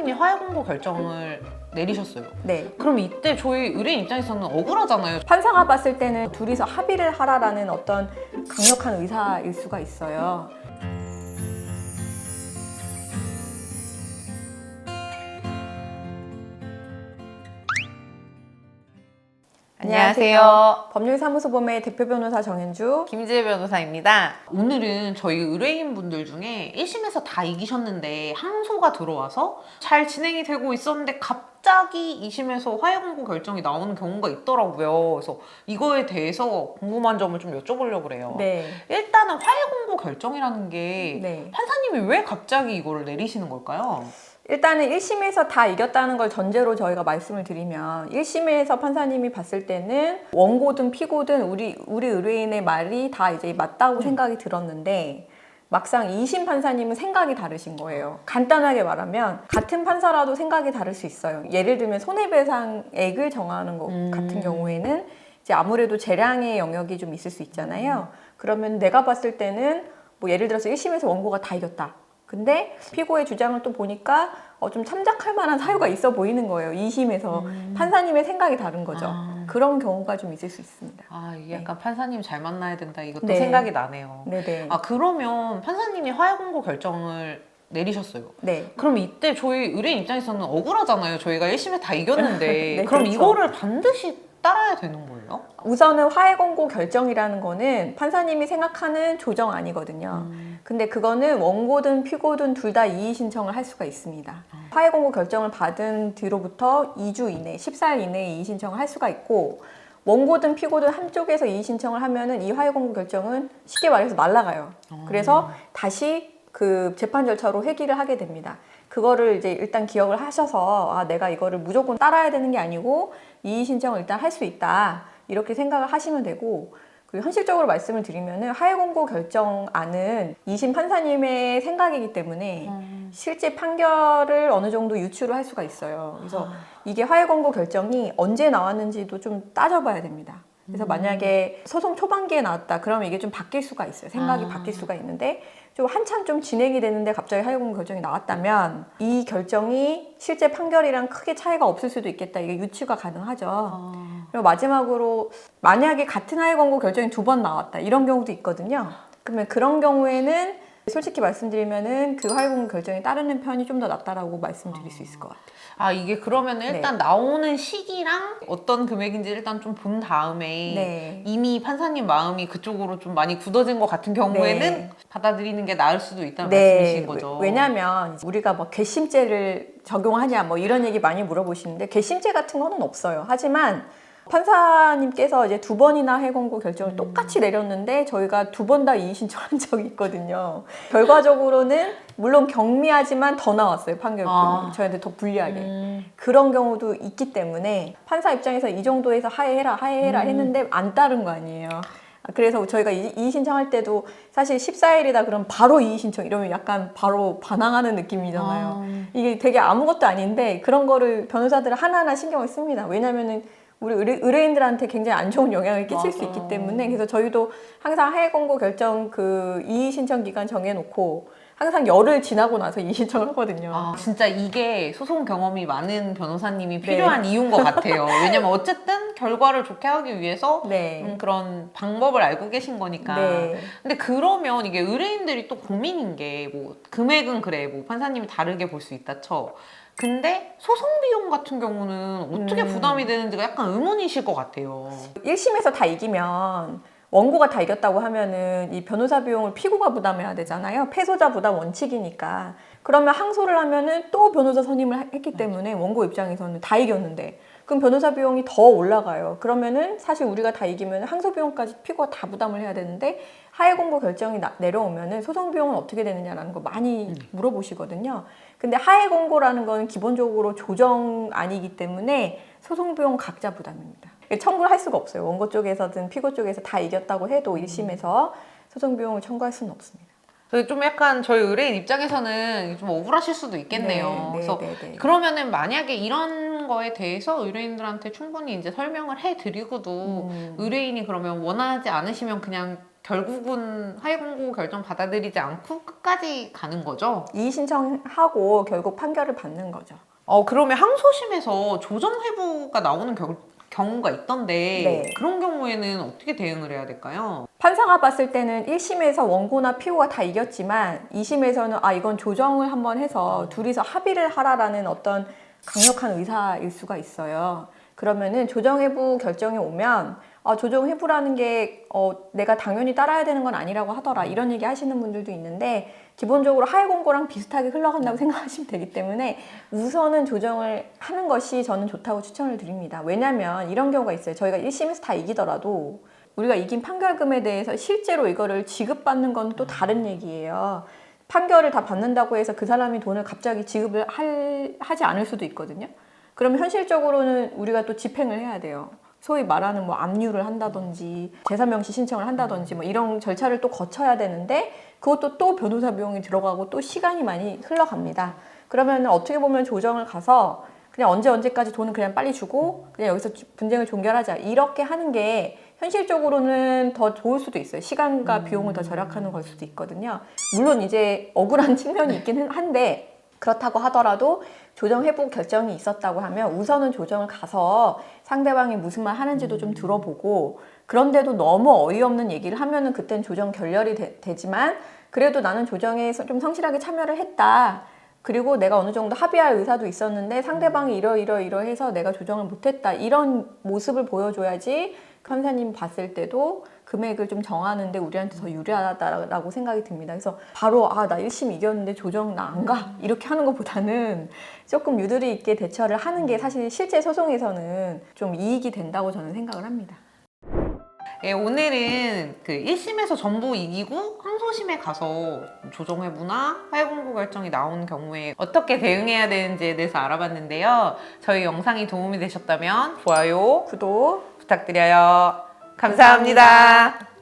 판사님이 하해 공고 결정을 내리셨어요. 네. 그럼 이때 저희 의뢰인 입장에서는 억울하잖아요. 판사가 봤을 때는 둘이서 합의를 하라라는 어떤 강력한 의사일 수가 있어요. 안녕하세요. 법률사무소범의 대표 변호사 정현주. 김지혜 변호사입니다. 오늘은 저희 의뢰인분들 중에 1심에서 다 이기셨는데 항소가 들어와서 잘 진행이 되고 있었는데 갑자기 2심에서 하해 공고 결정이 나오는 경우가 있더라고요. 그래서 이거에 대해서 궁금한 점을 좀 여쭤보려고 그래요. 네. 일단은 하해 공고 결정이라는 게 네. 판사님이 왜 갑자기 이거를 내리시는 걸까요? 일단은 1심에서 다 이겼다는 걸 전제로 저희가 말씀을 드리면 1심에서 판사님이 봤을 때는 원고든 피고든 우리 의뢰인의 말이 다 이제 맞다고 생각이 들었는데 막상 2심 판사님은 생각이 다르신 거예요. 간단하게 말하면 같은 판사라도 생각이 다를 수 있어요. 예를 들면 손해배상액을 정하는 것 같은 경우에는 이제 아무래도 재량의 영역이 좀 있을 수 있잖아요. 그러면 내가 봤을 때는 뭐 예를 들어서 1심에서 원고가 다 이겼다. 근데 피고의 주장을 또 보니까 좀 참작할 만한 사유가 있어 보이는 거예요. 2심에서 판사님의 생각이 다른 거죠. 그런 경우가 좀 있을 수 있습니다. 이게 약간 판사님 잘 만나야 된다 이것도 네. 생각이 나네요. 네네. 그러면 판사님이 하해 공고 결정을 내리셨어요. 네. 그럼 이때 저희 의뢰인 입장에서는 억울하잖아요. 저희가 1심에 다 이겼는데 네, 그럼 그렇죠. 이거를 반드시 따라야 되는 거예요? 우선은 하해 공고 결정이라는 거는 판사님이 생각하는 조정 아니거든요. 근데 그거는 원고든 피고든 둘 다 이의 신청을 할 수가 있습니다. 하해 공고 결정을 받은 뒤로부터 2주 이내, 14일 이내에 이의 신청을 할 수가 있고 원고든 피고든 한쪽에서 이의 신청을 하면은 이 하해 공고 결정은 쉽게 말해서 날아가요. 그래서 다시 그 재판 절차로 회귀를 하게 됩니다. 그거를 이제 일단 기억을 하셔서 내가 이거를 무조건 따라야 되는 게 아니고 이의 신청을 일단 할 수 있다 이렇게 생각을 하시면 되고, 그리고 현실적으로 말씀을 드리면은 하해 공고 결정안은 2심 판사님의 생각이기 때문에 실제 판결을 어느 정도 유추를 할 수가 있어요. 그래서 이게 하해 공고 결정이 언제 나왔는지도 좀 따져봐야 됩니다. 그래서 만약에 소송 초반기에 나왔다 그러면 이게 좀 바뀔 수가 있어요. 생각이 바뀔 수가 있는데 좀 한참 좀 진행이 됐는데 갑자기 하해 공고 결정이 나왔다면 이 결정이 실제 판결이랑 크게 차이가 없을 수도 있겠다. 이게 유추가 가능하죠. 그리고 마지막으로 만약에 같은 하해 공고 결정이 2번 나왔다 이런 경우도 있거든요. 그러면 그런 경우에는 솔직히 말씀드리면은 그 하해 공고 결정에 따르는 편이 좀 더 낫다라고 말씀드릴 수 있을 것 같아요. 이게 그러면 일단 나오는 시기랑 어떤 금액인지 일단 좀 본 다음에 네. 이미 판사님 마음이 그쪽으로 좀 많이 굳어진 것 같은 경우에는 네. 받아들이는 게 나을 수도 있다는 네, 말씀이신 거죠. 왜냐하면 우리가 뭐 괘씸죄를 적용하냐 뭐 이런 얘기 많이 물어보시는데 괘씸죄 같은 거는 없어요. 하지만 판사님께서 이제 2번이나 하해 공고 결정을 똑같이 내렸는데 저희가 2번 다 이의 신청한 적이 있거든요. 결과적으로는 물론 경미하지만 더 나왔어요. 판결이 저희한테 더 불리하게. 그런 경우도 있기 때문에 판사 입장에서 이 정도에서 하해해라 했는데 안 따른 거 아니에요. 그래서 저희가 이의 신청할 때도 사실 14일이다 그럼 바로 이의 신청 이러면 약간 바로 반항하는 느낌이잖아요. 이게 되게 아무것도 아닌데 그런 거를 변호사들은 하나하나 신경을 씁니다. 왜냐면은 우리 의뢰인들한테 굉장히 안 좋은 영향을 끼칠 수 있기 때문에. 그래서 저희도 항상 하해 공고 결정 그 이의 신청 기간 정해놓고 항상 열흘 지나고 나서 이의 신청을 하거든요. 진짜 이게 소송 경험이 많은 변호사님이 필요한 이유인 것 같아요. 왜냐면 어쨌든 결과를 좋게 하기 위해서 그런 방법을 알고 계신 거니까. 근데 그러면 이게 의뢰인들이 또 고민인 게 뭐 금액은 그래 뭐 판사님이 다르게 볼 수 있다 쳐. 근데 소송 비용 같은 경우는 어떻게 부담이 되는지가 약간 의문이실 것 같아요. 1심에서 다 이기면 원고가 다 이겼다고 하면은 이 변호사 비용을 피고가 부담해야 되잖아요. 패소자 부담 원칙이니까. 그러면 항소를 하면은 또 변호사 선임을 했기 때문에 원고 입장에서는 다 이겼는데 그럼 변호사 비용이 더 올라가요. 그러면은 사실 우리가 다 이기면 항소 비용까지 피고가 다 부담을 해야 되는데 하해 공고 결정이 내려오면은 소송 비용은 어떻게 되느냐라는 거 많이 물어보시거든요. 근데 하해 공고라는 건 기본적으로 조정안이기 때문에 소송 비용 각자 부담입니다. 청구를 할 수가 없어요. 원고 쪽에서든 피고 쪽에서 다 이겼다고 해도 1심에서 소송 비용을 청구할 수는 없습니다. 좀 약간 저희 의뢰인 입장에서는 좀 억울하실 수도 있겠네요. 그래서 그러면은 만약에 이런 거에 대해서 의뢰인들한테 충분히 이제 설명을 해드리고도 의뢰인이 그러면 원하지 않으시면 그냥 결국은 하위공고 결정 받아들이지 않고 끝까지 가는 거죠? 이의 신청하고 결국 판결을 받는 거죠. 그러면 항소심에서 조정회부가 나오는 경우가 있던데 네. 그런 경우에는 어떻게 대응을 해야 될까요? 판사가 봤을 때는 1심에서 원고나 피고가 다 이겼지만 2심에서는 이건 조정을 한번 해서 둘이서 합의를 하라라는 어떤 강력한 의사일 수가 있어요. 그러면은 조정회부 결정이 오면 조정회부라는 게 내가 당연히 따라야 되는 건 아니라고 하더라 이런 얘기 하시는 분들도 있는데 기본적으로 하위공고랑 비슷하게 흘러간다고 생각하시면 되기 때문에 우선은 조정을 하는 것이 저는 좋다고 추천을 드립니다. 왜냐하면 이런 경우가 있어요. 저희가 1심에서 다 이기더라도 우리가 이긴 판결금에 대해서 실제로 이거를 지급받는 건 또 다른 얘기예요. 판결을 다 받는다고 해서 그 사람이 돈을 갑자기 지급을 하지 않을 수도 있거든요. 그러면 현실적으로는 우리가 또 집행을 해야 돼요. 소위 말하는 뭐 압류를 한다든지 재산명시 신청을 한다든지 뭐 이런 절차를 또 거쳐야 되는데 그것도 또 변호사 비용이 들어가고 또 시간이 많이 흘러갑니다. 그러면 어떻게 보면 조정을 가서 그냥 언제까지 돈은 그냥 빨리 주고 그냥 여기서 분쟁을 종결하자 이렇게 하는 게 현실적으로는 더 좋을 수도 있어요. 시간과 비용을 더 절약하는 걸 수도 있거든요. 물론 이제 억울한 측면이 있기는 한데 그렇다고 하더라도 조정회부 결정이 있었다고 하면 우선은 조정을 가서 상대방이 무슨 말 하는지도 좀 들어보고 그런데도 너무 어이없는 얘기를 하면은 그땐 조정 결렬이 되지만 그래도 나는 조정에 좀 성실하게 참여를 했다. 그리고 내가 어느 정도 합의할 의사도 있었는데 상대방이 이러해서 내가 조정을 못했다. 이런 모습을 보여줘야지 판사님 봤을 때도 금액을 좀 정하는데 우리한테 더 유리하다라고 생각이 듭니다. 그래서 바로 나 1심 이겼는데 조정 나 안 가? 이렇게 하는 것보다는 조금 유도리 있게 대처를 하는 게 사실 실제 소송에서는 좀 이익이 된다고 저는 생각을 합니다. 예, 오늘은 그 1심에서 전부 이기고 항소심에 가서 조정회부나 하위공고 결정이 나오는 경우에 어떻게 대응해야 되는지에 대해서 알아봤는데요. 저희 영상이 도움이 되셨다면 좋아요, 구독 부탁드려요. 감사합니다.